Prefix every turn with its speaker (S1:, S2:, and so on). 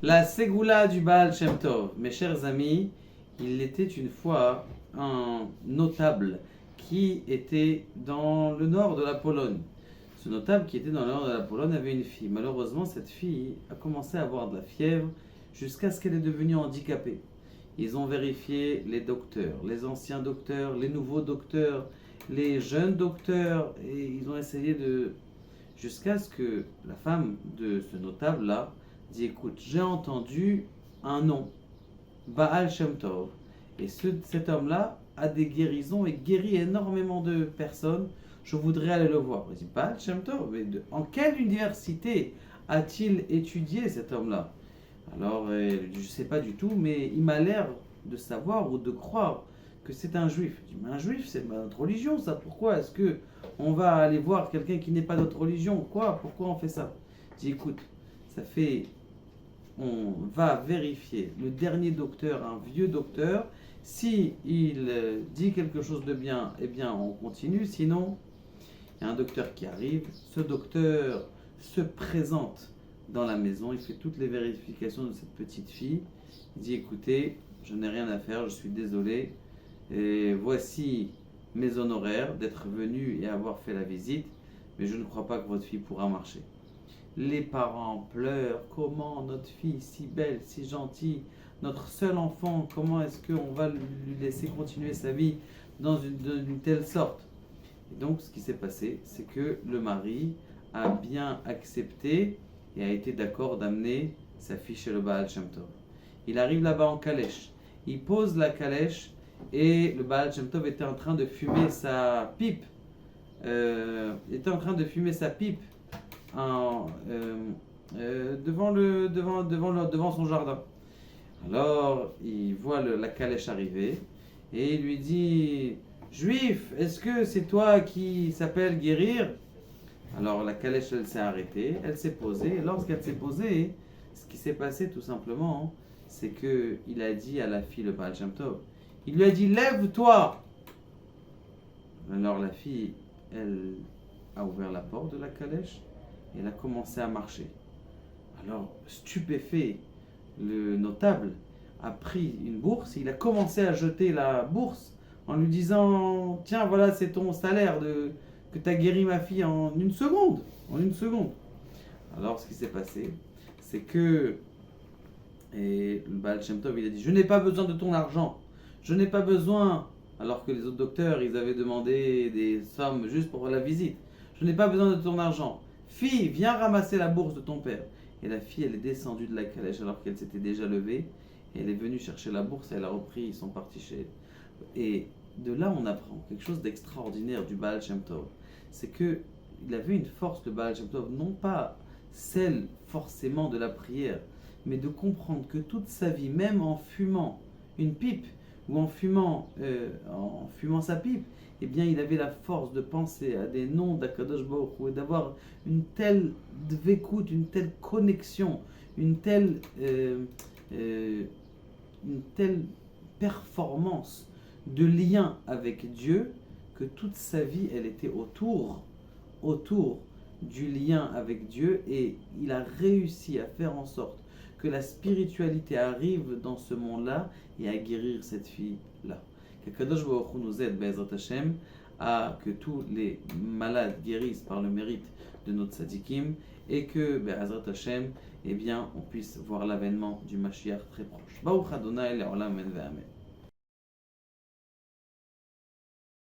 S1: La Ségoula du Baal Shem Tov. Mes chers amis, il était une fois un notable qui était dans le nord de la Pologne. Ce notable qui était dans le nord de la Pologne avait une fille. Malheureusement, cette fille a commencé à avoir de la fièvre jusqu'à ce qu'elle est devenue handicapée. Ils ont vérifié les docteurs, les anciens docteurs, les nouveaux docteurs, les jeunes docteurs, et ils ont essayé de... Jusqu'à ce que la femme de ce notable-là dit, écoute, j'ai entendu un nom, Baal Shem Tov. Et cet homme-là a des guérisons et guérit énormément de personnes. Je voudrais aller le voir. Il dit, Baal Shem Tov, mais en quelle université a-t-il étudié cet homme-là? Alors, je ne sais pas du tout, mais il m'a l'air de savoir ou de croire que c'est un juif. Je dis, mais un juif, c'est notre religion, ça. Pourquoi est-ce que on va aller voir quelqu'un qui n'est pas de notre religion? Quoi? Pourquoi on fait ça? Je dis, écoute, ça fait... On va vérifier le dernier docteur, un vieux docteur. Si il dit quelque chose de bien, eh bien, on continue. Sinon, il y a un docteur qui arrive. Ce docteur se présente dans la maison. Il fait toutes les vérifications de cette petite fille. Il dit, écoutez, je n'ai rien à faire, je suis désolé. Et voici mes honoraires d'être venu et avoir fait la visite. Mais je ne crois pas que votre fille pourra marcher. Les parents pleurent. Comment notre fille, si belle, si gentille, notre seul enfant, comment est-ce qu'on va lui laisser continuer sa vie d'une telle sorte? Et donc, ce qui s'est passé, c'est que le mari a bien accepté et a été d'accord d'amener sa fille chez le Baal Shem Tov. Il arrive là-bas en calèche. Il pose la calèche et le Baal Shem Tov était en train de fumer sa pipe. Devant son jardin. Alors, il voit la calèche arriver et il lui dit, Juif, est-ce que c'est toi qui s'appelle guérir? Alors, la calèche, elle s'est arrêtée, elle s'est posée. Et lorsqu'elle s'est posée, ce qui s'est passé tout simplement, c'est que il a dit à la fille, le Baal Shem Tov, il lui a dit, lève-toi. Alors, la fille, elle a ouvert la porte de la calèche. Et elle a commencé à marcher. Alors, stupéfait, le notable a pris une bourse et il a commencé à jeter la bourse en lui disant, tiens, voilà, c'est ton salaire que tu as guéri ma fille en une seconde. En une seconde. Alors, ce qui s'est passé, c'est que le Baal Shem Tov, il a dit, je n'ai pas besoin de ton argent. Je n'ai pas besoin, alors que les autres docteurs, ils avaient demandé des sommes juste pour la visite. Je n'ai pas besoin de ton argent. Fille, viens ramasser la bourse de ton père. Et la fille, elle est descendue de la calèche alors qu'elle s'était déjà levée. Et elle est venue chercher la bourse et elle a repris, ils sont partis chez elle. Et de là, on apprend quelque chose d'extraordinaire du Baal Shem Tov. C'est qu'il avait une force, le Baal Shem Tov, non pas celle forcément de la prière, mais de comprendre que toute sa vie, même en fumant une pipe, ou en fumant sa pipe, eh bien, il avait la force de penser à des noms d'Akadosh Baruch Hu et d'avoir une telle dvekout, une telle connexion, une telle performance de lien avec Dieu que toute sa vie, elle était autour du lien avec Dieu et il a réussi à faire en sorte que la spiritualité arrive dans ce monde-là et à guérir cette fille-là. Qu'Akadosh Baruch Hu nous aide, Be'ezrat Hashem, à que tous les malades guérissent par le mérite de notre tzadikim et que, Be'ezrat Hashem, eh bien, on puisse voir l'avènement du Mashiach très proche. Baruch Adonai le'olam amen ve'amen.